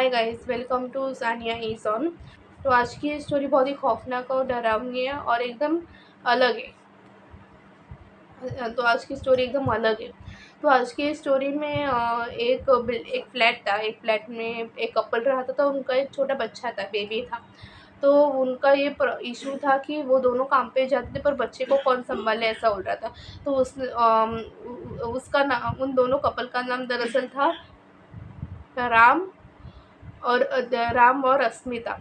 Hi guys, welcome to Sania is on. तो आज की स्टोरी बहुत ही खौफनाक और डरावनी है और एकदम अलग है। तो आज की स्टोरी एकदम अलग है। तो आज की स्टोरी में एक फ्लैट था। एक फ्लैट में एक कपल रहता था। उनका एक छोटा बच्चा था, बेबी था। तो उनका ये इशू था कि वो दोनों काम पे जाते थे पर बच्चे को कौन संभाले, ऐसा हो रहा था। तो उसका नाम, उन दोनों कपल का नाम दरअसल था राम राम और अस्मिता।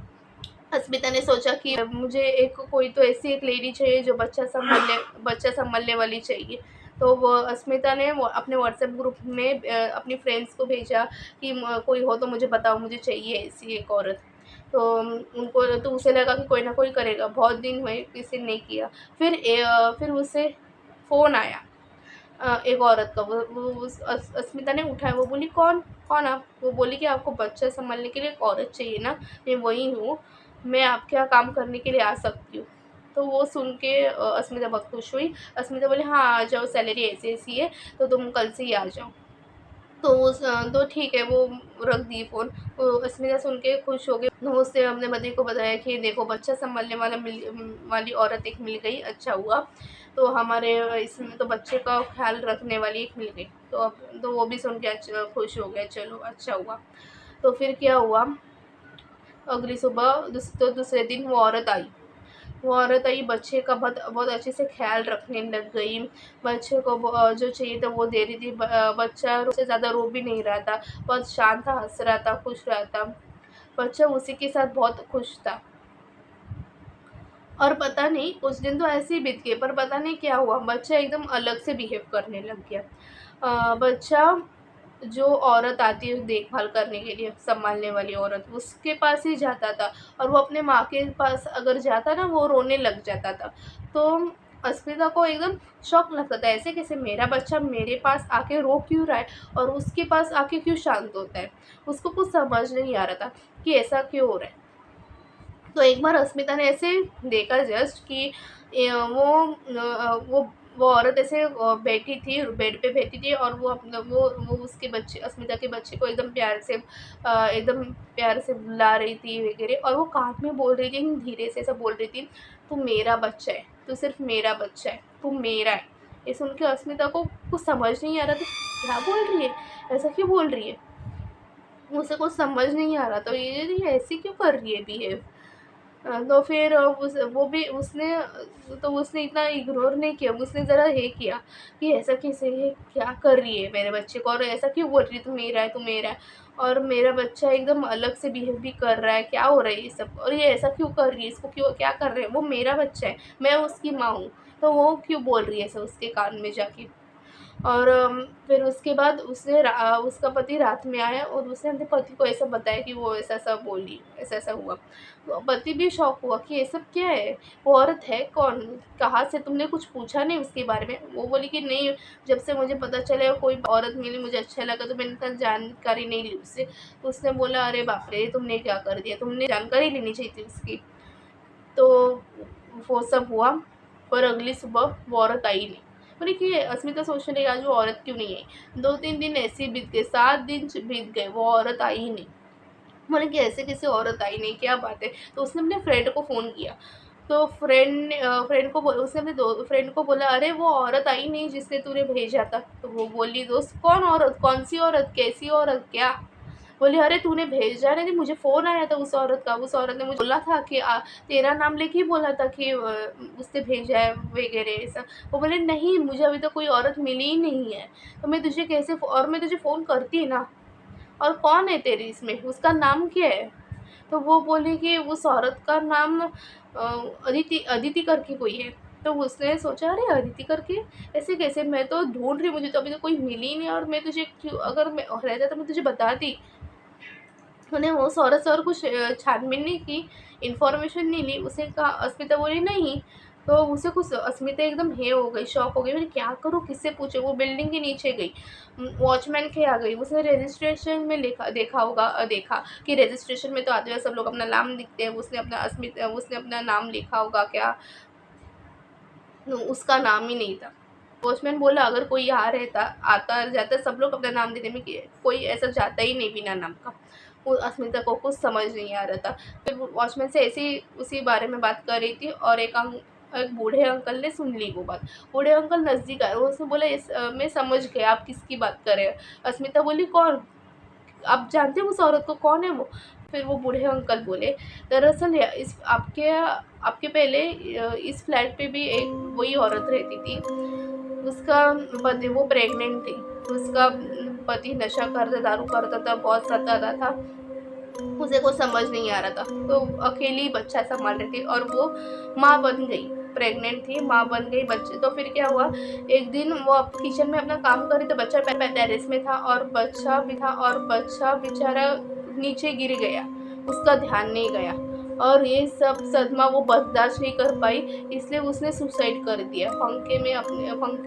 अस्मिता ने सोचा कि मुझे एक कोई तो ऐसी एक लेडी चाहिए जो बच्चा संभालने वाली चाहिए। तो वो अस्मिता ने अपने व्हाट्सएप ग्रुप में अपनी फ्रेंड्स को भेजा कि कोई हो तो मुझे बताओ, मुझे चाहिए ऐसी एक औरत। तो उनको तो उसे लगा कि कोई ना कोई करेगा। बहुत दिन हुए किसी ने नहीं किया। फिर उसे फ़ोन आया एक औरत का। वो उस अस्मिता ने उठाया। वो बोली, कौन कौन आप? वो बोली कि आपको बच्चा सँभालने के लिए एक औरत चाहिए ना? मैं वही हूँ, मैं आपके यहाँ काम करने के लिए आ सकती हूँ। तो वो सुन के अस्मिता बहुत खुश हुई। अस्मिता बोली, हाँ आ जाओ, सैलरी ऐसी-ऐसी है, तो तुम कल से ही आ जाओ। तो ठीक है, वो रख दी फ़ोन। तो अस्मिता सुन के खुश हो गई। तो उसने अपने पति को बताया कि देखो, बच्चा सँभालने वाली औरत एक मिल गई, अच्छा हुआ। तो हमारे इसमें तो बच्चे का ख़्याल रखने वाली एक मिल गई। तो वो भी सुन के खुश हो गया, चलो अच्छा हुआ। तो फिर क्या हुआ, अगली सुबह दूसरे दिन वो औरत आई, बच्चे का बहुत बहुत अच्छे से ख़्याल रखने लग गई। बच्चे को जो चाहिए था वो दे रही थी। बच्चा उससे ज़्यादा रो भी नहीं रहा था, बहुत शांत था, हँस रहा था, खुश रहा था। बच्चा उसी के साथ बहुत खुश था। और पता नहीं कुछ दिन तो ऐसे ही बीत गए, पर पता नहीं क्या हुआ, बच्चा एकदम अलग से बिहेव करने लग गया। बच्चा, जो औरत आती है देखभाल करने के लिए, सँभालने वाली औरत, उसके पास ही जाता था। और वो अपने माँ के पास अगर जाता ना, वो रोने लग जाता था। तो अस्मिता को एकदम शॉक लगता था, ऐसे कैसे मेरा बच्चा मेरे पास आके रो क्यों रहा है और उसके पास आके क्यों शांत होता है? उसको कुछ समझ नहीं आ रहा था कि ऐसा क्यों हो रहा है। तो एक बार अस्मिता ने ऐसे देखा जस्ट कि वो औरत ऐसे बैठी थी, बेड पे बैठी थी और वो अपना वो उसके बच्चे, अस्मिता के बच्चे को एकदम प्यार से बुला रही थी वगैरह। और वो कान में बोल रही थी, धीरे से ऐसा बोल रही थी, तू मेरा बच्चा है, तू सिर्फ मेरा बच्चा है, तू मेरा है। ये सुन के अस्मिता को कुछ समझ नहीं आ रहा था, क्या बोल रही है, ऐसा क्यों बोल रही है? उसे कुछ समझ नहीं आ रहा, तो ये ऐसी क्यों कर रही है बिहेव। तो फिर उसने इतना इग्नोर नहीं किया। उसने ज़रा ये किया कि ऐसा कैसे है, क्या कर रही है मेरे बच्चे को, और ऐसा क्यों बोल रही है, तू मेरा है, तू मेरा है। और मेरा बच्चा एकदम अलग से बिहेव भी कर रहा है, क्या हो रहा है ये सब, और ये ऐसा क्यों कर रही है, इसको क्यों, क्या कर रहे हैं, वो मेरा बच्चा है, मैं उसकी माँ हूँ, तो वो क्यों बोल रही है ऐसा उसके कान में जाके। और फिर उसके बाद उसका पति रात में आया और उसने अपने पति को ऐसा बताया कि वो ऐसा-ऐसा बोली, ऐसा-ऐसा हुआ। तो पति भी शॉक हुआ कि ये सब क्या है? वो औरत है कौन? कहाँ से, तुमने कुछ पूछा नहीं उसके बारे में? वो बोली कि नहीं, जब से मुझे पता चला कोई औरत मिली, मुझे अच्छा लगा, तो मैंने इतना जानकारी नहीं ली उससे। तो उसने बोला, अरे बाप रे! तुमने क्या कर दिया? तुमने जानकारी लेनी चाहिए थी उसकी। तो वो सब हुआ, पर अगली सुबह वो औरत आई नहीं। बोले कि अस्मिता सोचने लगी, आज वो औरत क्यों नहीं आई। 2-3 दिन ऐसे ही बीत गए, 7 दिन बीत गए, वो औरत आई ही नहीं। बोले कि ऐसे कैसे औरत आई नहीं, क्या बात है? तो उसने अपने फ्रेंड को फ़ोन किया। तो उसने अपने दो फ्रेंड को बोला, अरे वो औरत आई नहीं जिसने तूने भेजा था। तो वो बोली, दोस्त कौन औरत, कौन सी औरत, कैसी औरत, क्या? बोली, अरे तूने भेजा नहीं, मुझे फ़ोन आया था उस औरत का, उस औरत ने मुझे बोला था कि तेरा नाम लेके ही बोला था कि उसने भेजा है वगैरह ऐसा। वो बोले, नहीं मुझे अभी तक कोई औरत मिली ही नहीं है, तो मैं तुझे कैसे और मैं तुझे फ़ोन करती ना। और कौन है तेरी इसमें, उसका नाम क्या है? तो वो बोली कि उस औरत का नाम अदिति अदिति करके कोई है। तो उसने सोचा, अरे अदिति करके, ऐसे कैसे, मैं तो ढूँढ रही हूँ, मुझे तो अभी तक कोई मिली ही नहीं, और मैं तुझे क्यों, अगर मैं रहता तो मैं तुझे बताती। उन्हें उस औरत से और कुछ छानबीन नहीं की, इन्फॉर्मेशन नहीं ली। उसने कहा, अस्मिता बोली नहीं। तो उसे कुछ, अस्मिता एकदम हे हो गई, शॉक हो गई, मैं क्या करूँ, किससे पूछूँ? वो बिल्डिंग के नीचे गई, वॉचमैन के यहाँ गई। उसने रजिस्ट्रेशन में देखा कि रजिस्ट्रेशन में तो आते हुए सब लोग अपना नाम लिखते हैं। उसने अपना नाम लिखा होगा क्या? उसका नाम ही नहीं था। वॉचमैन बोला, अगर कोई यहाँ रहता, आता जाता, सब लोग अपना नाम देने में, कि कोई ऐसा जाता ही नहीं बिना नाम का। वो अस्मिता को कुछ समझ नहीं आ रहा था। फिर वो वॉचमैन से ऐसे ही उसी बारे में बात कर रही थी और एक बूढ़े अंकल ने सुन ली वो बात। बूढ़े अंकल नज़दीक आए, उसने बोला मैं समझ गया आप किसकी बात कर रहे हैं। अस्मिता बोली कौन? आप जानते हो उस औरत को, कौन है वो? फिर वो बूढ़े अंकल बोले, दरअसल इस आपके आपके पहले इस फ्लैट पे भी एक वही औरत रहती थी। उसका पति, वो प्रेग्नेंट थी। उसका पति नशा करता, दारू करता था, बहुत सताता था। उसे कुछ समझ नहीं आ रहा था, तो अकेली बच्चा सँभाल रही थी और वो माँ बन गई। प्रेग्नेंट थी, माँ बन गई बच्चे। तो फिर क्या हुआ, एक दिन वो किचन में अपना काम कर रही, तो बच्चा टेरेस में था और बच्चा बेचारा नीचे गिर गया, उसका ध्यान नहीं गया और ये सब सदमा वो बर्दाश्त नहीं कर पाई, इसलिए उसने सुसाइड कर दिया। पंखे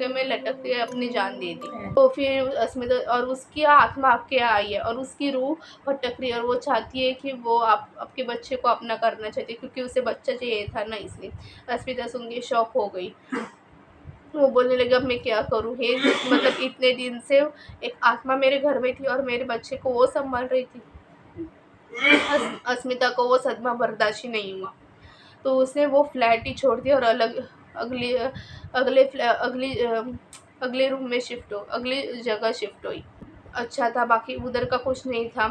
में लटकते हुए अपनी जान दे दी। तो फिर अस्मिता और उसकी आत्मा आपके यहाँ आई है और उसकी रूह भटक रही है और वो चाहती है कि वो आप आपके बच्चे को अपना करना चाहती है, क्योंकि उसे बच्चा चाहिए था ना, इसलिए। अस्मिता सुन के शॉक हो गई। वो बोलने लगी अब मैं क्या करूँ? हे मतलब इतने दिन से एक आत्मा मेरे घर में थी और मेरे बच्चे को वो सँभाल रही थी। अस्मिता को वो सदमा बर्दाश्त ही नहीं हुआ, तो उसने वो फ्लैट ही छोड़ दिया और अगली अगले फ्लै अगली अगले रूम में अगली जगह शिफ्ट हुई। अच्छा था, बाकी उधर का कुछ नहीं था।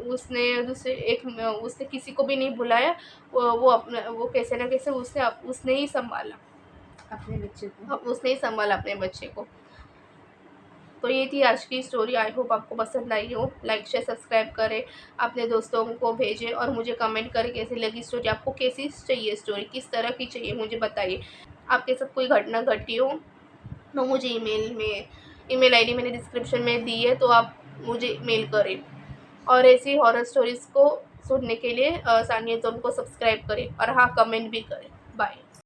उसने किसी को भी नहीं बुलाया। वो कैसे ना कैसे उसने ही सँभाला अपने बच्चे को। उसने ही सँभाला अपने बच्चे को। तो ये थी आज की स्टोरी। आई होप आपको पसंद आई हो। लाइक शेयर सब्सक्राइब करें, अपने दोस्तों को भेजें और मुझे कमेंट करें कैसी लगी स्टोरी। आपको कैसी चाहिए स्टोरी, किस तरह की चाहिए मुझे बताइए। आपके साथ कोई घटना घटी हो तो मुझे ईमेल आईडी मैंने डिस्क्रिप्शन में दी है, तो आप मुझे मेल करें। और ऐसी हॉरर स्टोरीज़ को सुनने के लिए सानिया ज़ोन को सब्सक्राइब करें और हाँ, कमेंट भी करें। बाय।